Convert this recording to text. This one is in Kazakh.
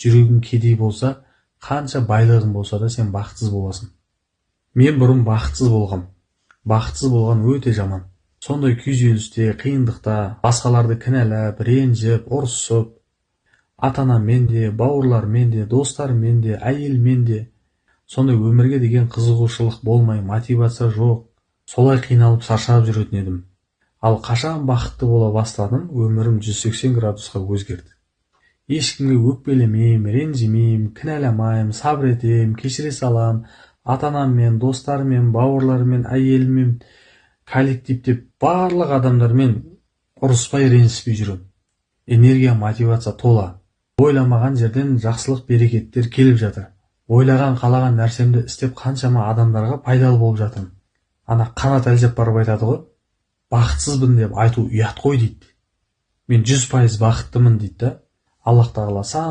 жүрегің кедей болса, қанша байлығың болса да сен бақытсыз боласың. Мен бұрын бақытсыз болғам. Бақытсыз болған өте жаман. Сондай күйзелісте, қиындықта, басқаларды кінәлап, ренжіп, ұрысып, ата-анаммен де, бауырлармен де, достарыммен де, әйелмен де, сондай өмірге деген қызығушылық болмай, мотивация жоқ, солай қиналып шаршап жүретін едім. Ал қашан бақытты бола бастадым, өмірім 180 градусқа өзгерді. Ешкімге өкпелемейм, ренжімейм, кінәламайм, сабыр етем, кешіре салам, ата-анаммен, достарыммен, бауырларыммен, әйеліммен, коллективте барлық адамдармен ұрыспай, ренжіспей жүрем. Энергия, мотивация тола. Ойламаған жерден жақсылық, берекеттер келіп жатыр. Ойлаған, қалаған нәрсемді істеп қаншама адамдарға пайдалы болып жатырмын. Ана Қанат Әлжаппаров айтады ғой, бақытсызбын деп айту ұят қой дейді. Мен 100% бақыттымын дейді да. Аллах тағала сан